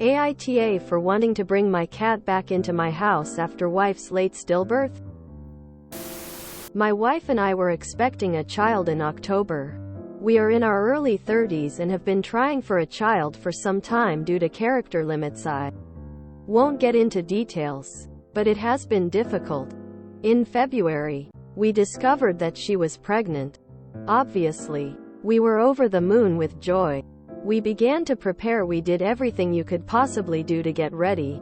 AITA for wanting to bring my cat back into my house after wife's late stillbirth. My wife and I were expecting a child in October. We are in our early 30s and have been trying for a child for some time due to character limits. I won't get into details, but it has been difficult. In February, we discovered that she was pregnant. Obviously, we were over the moon with joy. We began to prepare. We did everything you could possibly do to get ready.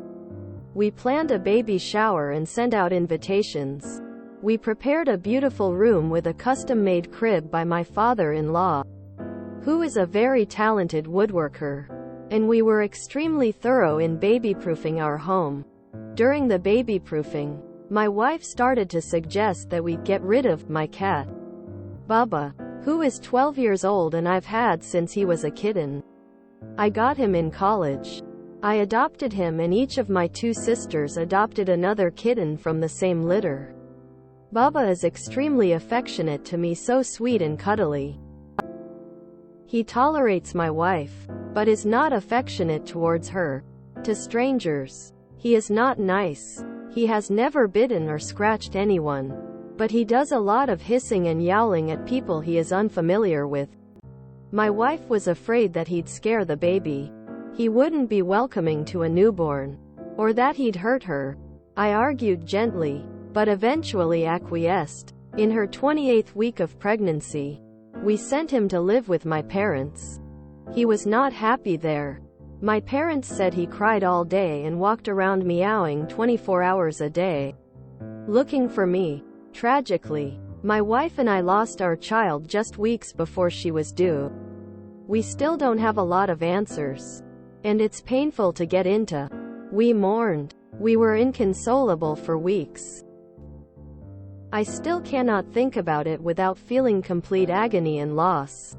We planned a baby shower and sent out invitations. We prepared a beautiful room with a custom-made crib by my father-in-law, who is a very talented woodworker. And we were extremely thorough in baby-proofing our home. During the baby-proofing, my wife started to suggest that we get rid of my cat, Bubba, who is 12 years old and I've had since he was a kitten. I got him in college. I adopted him and each of my 2 sisters adopted another kitten from the same litter. Bubba is extremely affectionate to me, so sweet and cuddly. He tolerates my wife, but is not affectionate towards her. To strangers, he is not nice. He has never bitten or scratched anyone, but he does a lot of hissing and yowling at people he is unfamiliar with. My wife was afraid that he'd scare the baby. He wouldn't be welcoming to a newborn, or that he'd hurt her. I argued gently, but eventually acquiesced. In her 28th week of pregnancy, we sent him to live with my parents. He was not happy there. My parents said he cried all day and walked around meowing 24 hours a day, looking for me. Tragically, my wife and I lost our child just weeks before she was due. We still don't have a lot of answers, and it's painful to get into. We mourned. We were inconsolable for weeks. I still cannot think about it without feeling complete agony and loss.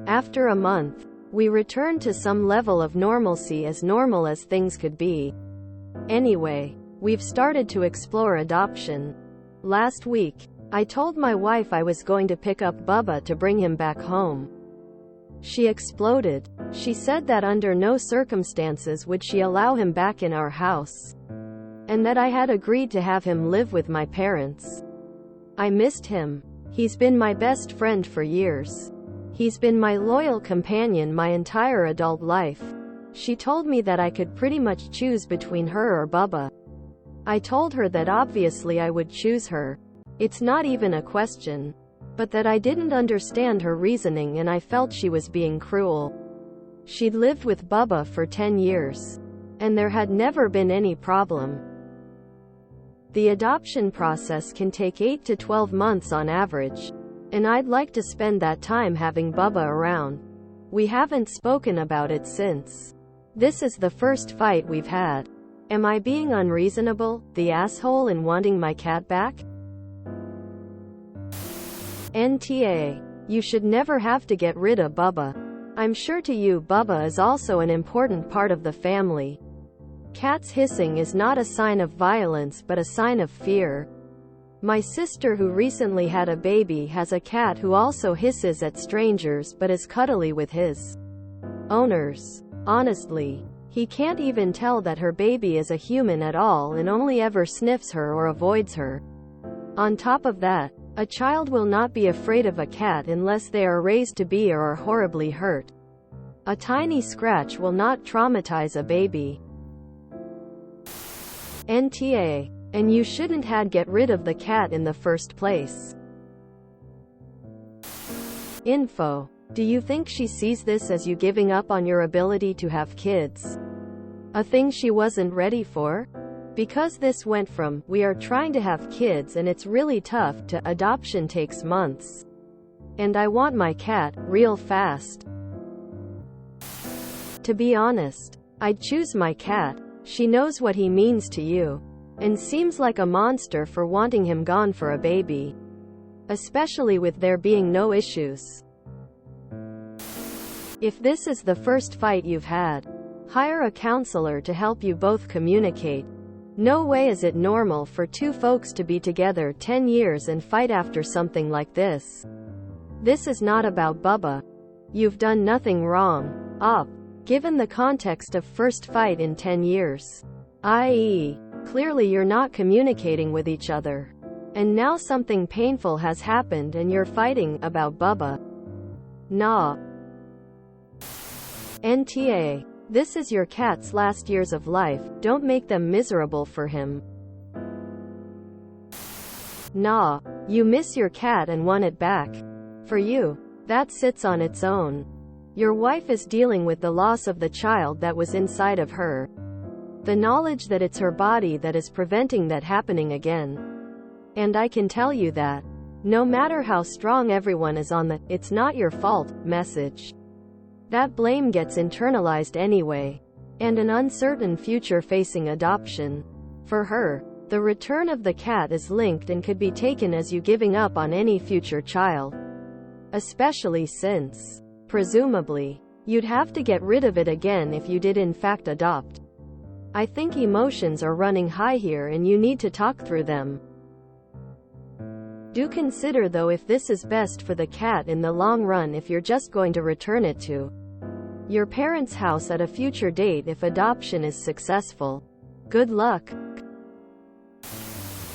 After a month, we returned to some level of normalcy, as normal as things could be. Anyway, we've started to explore adoption. Last week, I told my wife I was going to pick up Bubba to bring him back home. She exploded. She said that under no circumstances would she allow him back in our house, and that I had agreed to have him live with my parents. I missed him. He's been my best friend for years. He's been my loyal companion my entire adult life. She told me that I could pretty much choose between her or Bubba. I told her that obviously I would choose her. It's not even a question. But that I didn't understand her reasoning and I felt she was being cruel. She'd lived with Bubba for 10 years. And there had never been any problem. The adoption process can take 8 to 12 months on average. And I'd like to spend that time having Bubba around. We haven't spoken about it since. This is the first fight we've had. Am I being unreasonable, the asshole, in wanting my cat back? NTA. You should never have to get rid of Bubba. I'm sure to you Bubba is also an important part of the family. Cats hissing is not a sign of violence but a sign of fear. My sister, who recently had a baby, has a cat who also hisses at strangers but is cuddly with his owners. Honestly, he can't even tell that her baby is a human at all and only ever sniffs her or avoids her. On top of that, a child will not be afraid of a cat unless they are raised to be or are horribly hurt. A tiny scratch will not traumatize a baby. NTA. And you shouldn't had get rid of the cat in the first place. Info. Do you think she sees this as you giving up on your ability to have kids? A thing she wasn't ready for? Because this went from, we are trying to have kids and it's really tough, to adoption takes months. And I want my cat, real fast. To be honest, I'd choose my cat. She knows what he means to you. And seems like a monster for wanting him gone for a baby. Especially with there being no issues. If this is the first fight you've had, hire a counselor to help you both communicate. No way is it normal for 2 folks to be together 10 years and fight after something like this. This is not about Bubba. You've done nothing wrong. given the context of first fight in 10 years. I.e., clearly you're not communicating with each other. And now something painful has happened and you're fighting about Bubba. Nah. NTA. This is your cat's last years of life, don't make them miserable for him. Nah. You miss your cat and want it back. For you, that sits on its own. Your wife is dealing with the loss of the child that was inside of her. The knowledge that it's her body that is preventing that happening again. And I can tell you that, no matter how strong everyone is on the "it's not your fault" message, that blame gets internalized anyway. And an uncertain future facing adoption. For her, the return of the cat is linked and could be taken as you giving up on any future child. Especially since, presumably, you'd have to get rid of it again if you did in fact adopt. I think emotions are running high here and you need to talk through them. Do consider though if this is best for the cat in the long run if you're just going to return it to your parents' house at a future date if adoption is successful. Good luck.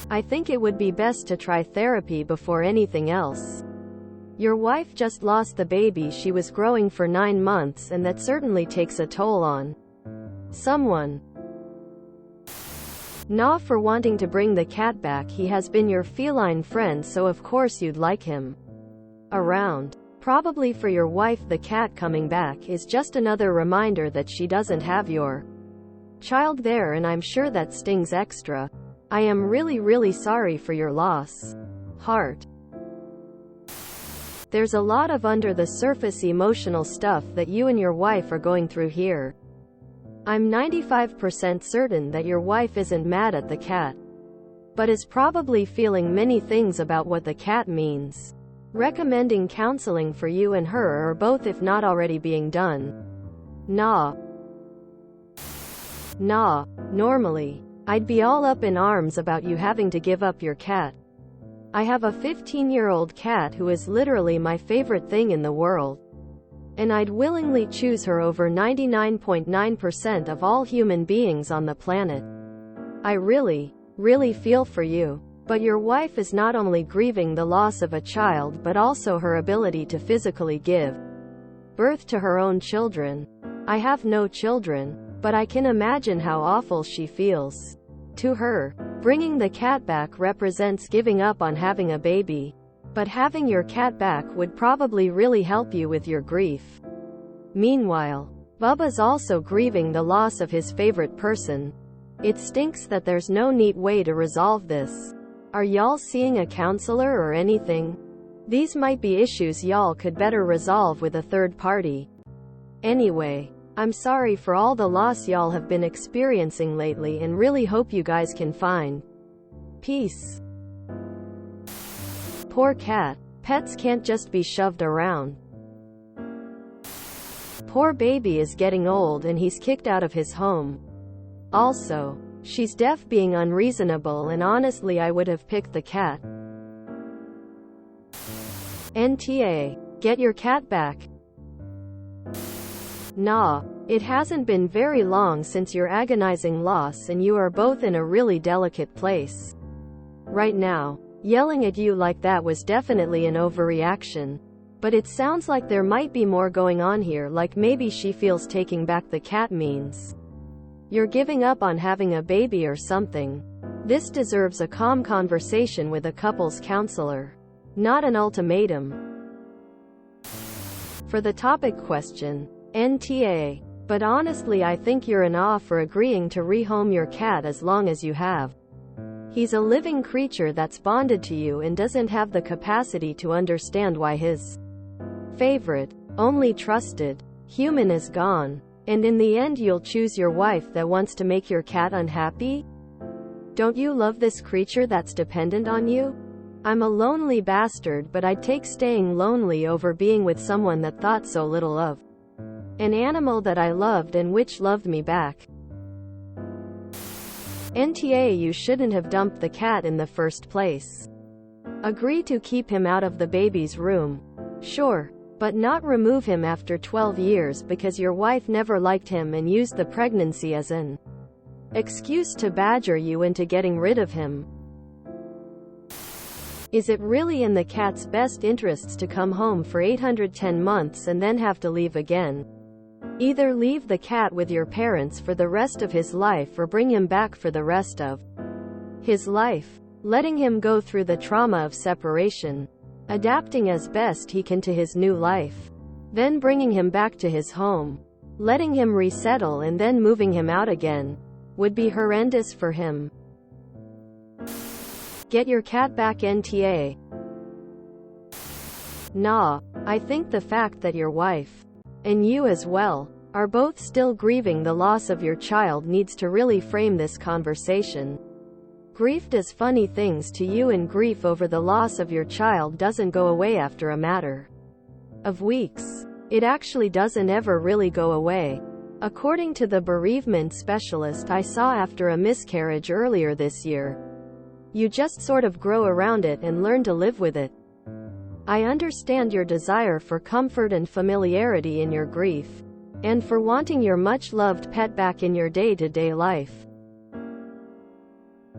I think it would be best to try therapy before anything else. Your wife just lost the baby she was growing for 9 months and that certainly takes a toll on someone. Nah for wanting to bring the cat back, he has been your feline friend so of course you'd like him around. Probably for your wife the cat coming back is just another reminder that she doesn't have your child there and I'm sure that stings extra. I am really sorry for your loss. Heart. There's a lot of under the surface emotional stuff that you and your wife are going through here. I'm 95% certain that your wife isn't mad at the cat, but is probably feeling many things about what the cat means. Recommending counseling for you and her or both if not already being done. Nah. Normally, I'd be all up in arms about you having to give up your cat. I have a 15-year-old cat who is literally my favorite thing in the world. And I'd willingly choose her over 99.9% of all human beings on the planet. I really feel for you. But your wife is not only grieving the loss of a child but also her ability to physically give birth to her own children. I have no children, but I can imagine how awful she feels. To her, bringing the cat back represents giving up on having a baby. But having your cat back would probably really help you with your grief. Meanwhile, Bubba's also grieving the loss of his favorite person. It stinks that there's no neat way to resolve this. Are y'all seeing a counselor or anything? These might be issues y'all could better resolve with a third party. Anyway, I'm sorry for all the loss y'all have been experiencing lately and really hope you guys can find peace. Poor cat. Pets can't just be shoved around. Poor baby is getting old and he's kicked out of his home. Also, she's deaf being unreasonable and honestly I would have picked the cat. NTA. Get your cat back. Nah. It hasn't been very long since your agonizing loss and you are both in a really delicate place right now. Yelling at you like that was definitely an overreaction. But it sounds like there might be more going on here, like maybe she feels taking back the cat means you're giving up on having a baby or something. This deserves a calm conversation with a couples counselor, not an ultimatum. For the topic question, NTA. But honestly I think you're in awe for agreeing to rehome your cat as long as you have. He's a living creature that's bonded to you and doesn't have the capacity to understand why his favorite, only trusted human is gone. And in the end you'll choose your wife that wants to make your cat unhappy? Don't you love this creature that's dependent on you? I'm a lonely bastard, but I'd take staying lonely over being with someone that thought so little of an animal that I loved and which loved me back. NTA. You shouldn't have dumped the cat in the first place. Agree to keep him out of the baby's room. Sure. but not remove him after 12 years because your wife never liked him and used the pregnancy as an excuse to badger you into getting rid of him. Is it really in the cat's best interests to come home for 810 months and then have to leave again? Either leave the cat with your parents for the rest of his life or bring him back for the rest of his life, letting him go through the trauma of separation, adapting as best he can to his new life, then bringing him back to his home, letting him resettle and then moving him out again, would be horrendous for him. Get your cat back NTA. Nah, I think the fact that your wife, and you as well, are both still grieving the loss of your child needs to really frame this conversation. Grief does funny things to you, and grief over the loss of your child doesn't go away after a matter of weeks. It actually doesn't ever really go away. According to the bereavement specialist I saw after a miscarriage earlier this year, you just sort of grow around it and learn to live with it. I understand your desire for comfort and familiarity in your grief, and for wanting your much-loved pet back in your day-to-day life.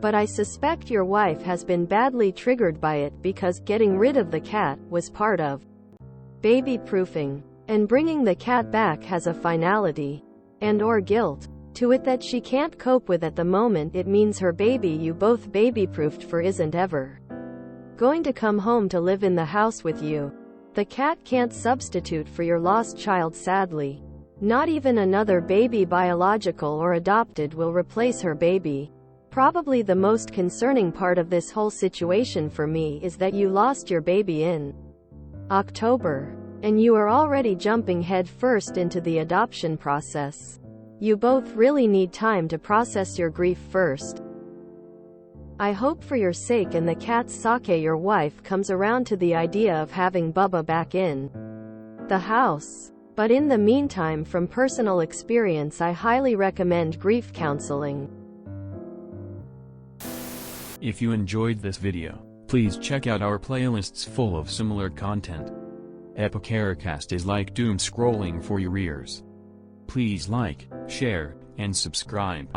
But I suspect your wife has been badly triggered by it because getting rid of the cat was part of baby-proofing, and bringing the cat back has a finality and/or guilt to it that she can't cope with at the moment. It means her baby you both baby-proofed for isn't ever going to come home to live in the house with you. The cat can't substitute for your lost child, sadly. Not even another baby, biological or adopted, will replace her baby. Probably the most concerning part of this whole situation for me is that you lost your baby in October, and you are already jumping head first into the adoption process. You both really need time to process your grief first. I hope for your sake and the cat's sake your wife comes around to the idea of having Bubba back in the house. But in the meantime, from personal experience, I highly recommend grief counseling. If you enjoyed this video, please check out our playlists full of similar content. AmITheAsshole is like doom scrolling for your ears. Please like, share, and subscribe.